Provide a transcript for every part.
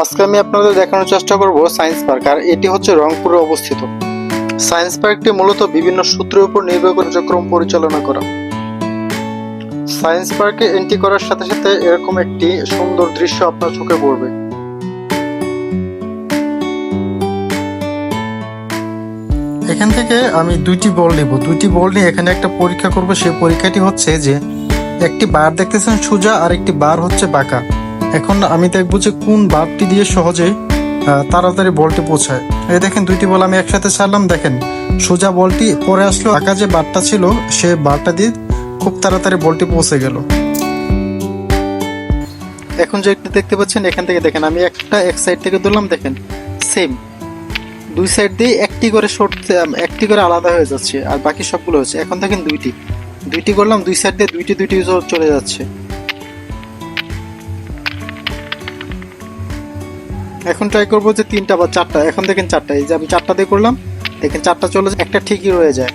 আজকে আমি আপনাদের দেখানোর চেষ্টা করব সায়েন্স পার্ক, আর এটি হচ্ছে রংপুরে অবস্থিত। সায়েন্স পার্কটি মূলত বিভিন্ন সূত্রের উপর নির্ভর করে কার্যক্রম পরিচালনা করা। সায়েন্স পার্কে এন্ট্রি করার সাথে সাথে এরকম একটি সুন্দর দৃশ্য আপনার চোখে পড়বে। এখান থেকে আমি দুইটি বল নেব, দুইটি বল নিয়ে এখানে একটা পরীক্ষা করব। সেই পরীক্ষাটি হচ্ছে যে একটি বার দেখতেছেন সোজা আর একটি বার হচ্ছে বাঁকা। এখন আমি দেখবো যে কোন বারটি দিয়ে সহজে তাড়াতাড়ি বলটি পৌঁছায়। এই দেখেন দুইটি বল আমি একসাথে ছাড়লাম, দেখেন সোজা বলটি পরে আসলো, বাঁকা যে বারটা ছিল সে বারটা দিয়ে খুব তাড়াতাড়ি বলটি পৌঁছে গেল। এখন যে একটু দেখতে পাচ্ছেন এখান থেকে দেখেন আমি একটা এক সাইড থেকে ধরলাম, দেখেন সেম দুই সাইড দিয়ে একটি করে একটি করে আলাদা হয়ে যাচ্ছে, আর বাকি সবগুলো হচ্ছে। এখন দেখেন দুইটি করলাম, দুই সাইড দিয়ে দুইটি চলে যাচ্ছে। এখন ট্রাই করবো যে তিনটা বা চারটা। এখন দেখেন চারটা, এই যে আমি চারটা দিয়ে করলাম, দেখেন চারটা চলে যায়, একটা ঠিকই রয়ে যায়।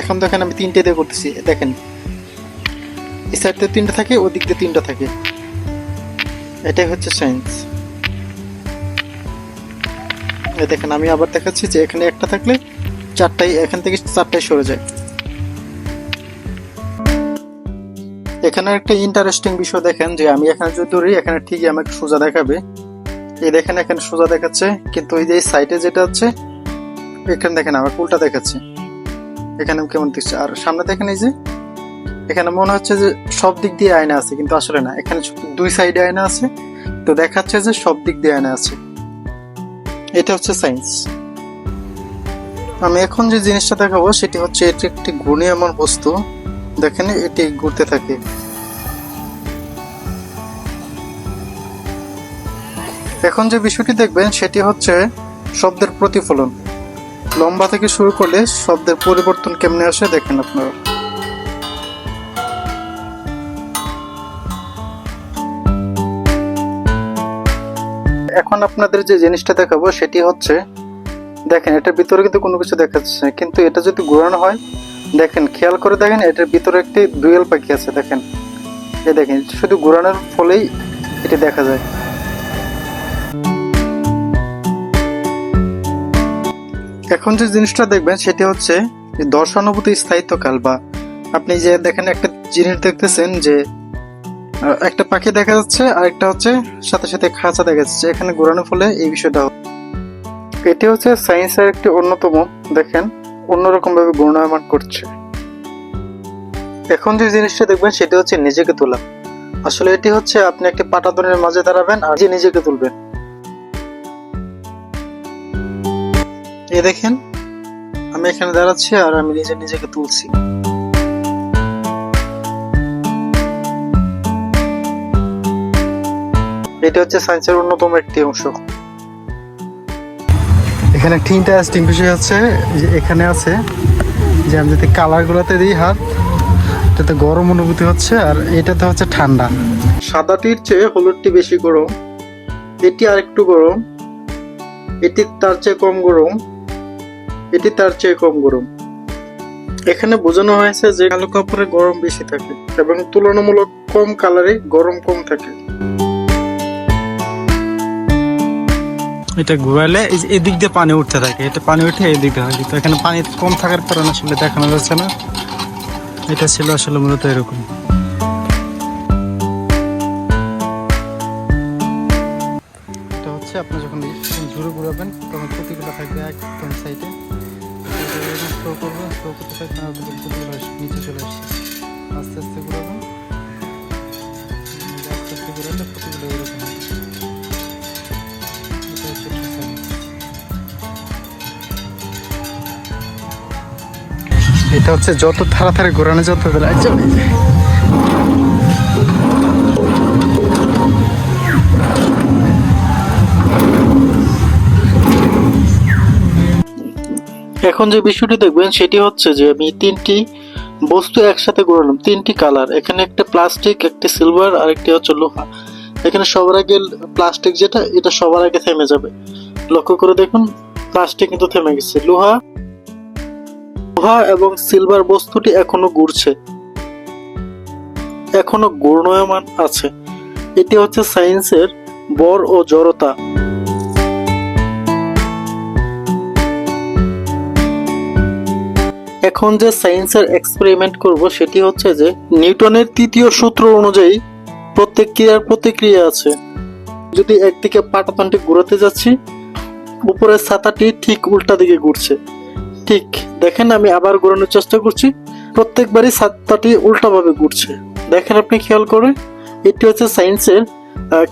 এখন দেখেন আমি তিনটে দিয়ে করতেছি, দেখেন এই সাইড দিয়ে তিনটা থাকে, ওদিক দিয়ে তিনটা থাকে। এটাই হচ্ছে সায়েন্স। দেখেন আমি আবার দেখাচ্ছি যে এখানে একটা থাকলে চারটাই, এখান থেকে চারটাই সরে যায়। এখানে একটা ইন্টারেস্টিং বিষয় দেখেন যে আমি এখানে যদি ধরি, এখানে ঠিকই আমাকে সোজা দেখাবে। এই দেখেন এখানে সোজা দেখাচ্ছে, কিন্তু ওই যে সাইডে যেটা হচ্ছে এখানে দেখেন আমার উল্টা দেখাচ্ছে। এখানে কেমন দিচ্ছে, আর সামনে দেখেন এই যে এখানে মনে হচ্ছে যে সব দিক দিয়ে আয়না আছে, কিন্তু আসলে না, এখানে দুই সাইডে আয়না আছে, তো দেখাচ্ছে যে সব দিক দিয়ে আয়না আছে। এটা হচ্ছে সায়েন্স। আমি এখন যে জিনিসটা দেখাবো সেটি হচ্ছে এটি একটি ঘূর্ণায়মান বস্তু। দেখেন এটি ঘুরতে থাকে। এখন যে বিষয়টি দেখবেন সেটি হচ্ছে শব্দের প্রতিফলন। লম্বা থেকে শুরু করলে শব্দের পরিবর্তন কেমনে আসে দেখেন আপনারা। এখন আপনাদের যে জিনিসটা দেখাবো সেটি হচ্ছে, দেখেন এটার ভিতরে কিন্তু কোনো কিছু দেখাচ্ছে, কিন্তু এটা যদি ঘোরানো হয়, দেখেন খেয়াল করে দেখেন এটার ভিতরে একটি দোয়েল পাখি আছে। দেখেন এই দেখেন শুধু ঘোরানোর ফলেই এটি দেখা যায়। এখন যে জিনিসটা দেখবেন সেটি হচ্ছে দর্শানুভূতি স্থায়িত্বকাল, বা আপনি যে দেখেন একটা জিনিস দেখতেছেন যে একটা পাখি দেখা যাচ্ছে আর একটা হচ্ছে সাথে সাথে খাঁচা দেখা যাচ্ছে, এখানে ঘোরানোর ফলে এই বিষয়টা। এটি হচ্ছে সায়েন্সের একটি অন্যতম, দেখেন অন্যরকম ভাবে ঘূর্ণায়মান করছে। এখন যে জিনিসটা দেখবেন সেটি হচ্ছে নিজেকে তোলা। আসলে এটি হচ্ছে আপনি একটি পাটাতনের মাঝে দাঁড়াবেন আর যে নিজেকে তুলবেন। এই দেখেন আমি এখানে দাঁড়াচ্ছি আর আমি নিজেকে তুলছি। এটা হচ্ছে সায়েন্সের অন্যতম একটি অংশ। এখানে একটি ইন্টারেস্টিং বিষয় হচ্ছে যে এখানে আছে যে আমি যদি কালার গুলাতে দিই হাত, এটাতে গরম অনুভূতি হচ্ছে, আর এটাতে হচ্ছে ঠান্ডা। সাদাটির চেয়ে হলুদটি বেশি গরম, এটি আর একটু গরম, এটি তার চেয়ে কম গরম, এটি তার চেয়ে কম গরম। এখানে বোঝানো হয়েছে যে কালো কাপড়ে গরম বেশি থাকে এবং তুলনামূলক কম কালারে গরম কম থাকে। এটা ঘুরালে এদিক দিয়ে পানি উঠতে থাকে, এটা পানি উঠে এই দিক দিয়ে থাকে, তো এখানে পানি কম থাকার কারণে আসলে দেখানো যাচ্ছে না। এটা ছিল আসলে মূলত এরকম। এটা হচ্ছে আপনি যখন ঝুড়ে ঘুরাবেন তখন প্রতিগুলো থাকবে একদম সাইডে, স্লো করবেন, স্লো করতে থাকবেন, নিচে চলে আসছে, আস্তে আস্তে ঘুরাবেন, আস্তে আস্তে ঘুরালে প্রতিগুলো এরকম হবে। এটা হচ্ছে যত তাড়াতাড়ি ঘোরানো যত এখন যে বিষয়টি দেখবেন সেটি হচ্ছে যে আমি তিনটি বস্তু একসাথে ঘোরালাম, তিনটি কালার। এখানে একটা প্লাস্টিক, একটা সিলভার, আর একটি হচ্ছে লোহা। এখানে সবার আগে প্লাস্টিক যেটা, এটা সবার আগে থেমে যাবে। লক্ষ্য করে দেখুন প্লাস্টিক কিন্তু থেমে গেছে। লোহা এবং সিলভার বস্তুটি এখনো ঘুরছে। এখনো ঘূর্ণায়মান আছে। এটি হচ্ছে সায়েন্সের ভর ও জড়তা। এখন যে সায়েন্সের এক্সপেরিমেন্ট করব সেটি হচ্ছে যে নিউটনের তৃতীয় সূত্র অনুযায়ী প্রত্যেক ক্রিয়ার প্রতিক্রিয়া আছে। যদি একদিকে পাটাতনটি ঘুরাতে যাচ্ছি, উপরের ছাতাটি ঠিক উল্টা দিকে ঘুরছে। ঠিক দেখেন, আমি আবার ঘোরানোর চেষ্টা করছি, প্রত্যেকবারই ছাতাটি উল্টাভাবে ঘুরছে। দেখেন, আপনি খেয়াল করেন, এটি হচ্ছে সায়েন্সের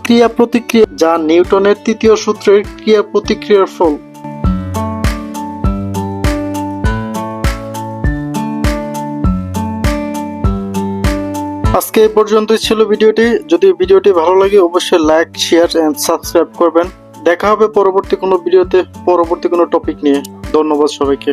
ক্রিয়া প্রতিক্রিয়া, যা নিউটনের তৃতীয় সূত্রের ক্রিয়া প্রতিক্রিয়ার ফল। আজকে এই পর্যন্তই ছিল ভিডিওটি। যদি ভিডিওটি ভালো লাগে অবশ্যই লাইক, শেয়ার এন্ড সাবস্ক্রাইব করবেন। দেখা হবে পরবর্তী কোনো ভিডিওতে, পরবর্তী কোনো টপিক নিয়ে। ধন্যবাদ সবাইকে।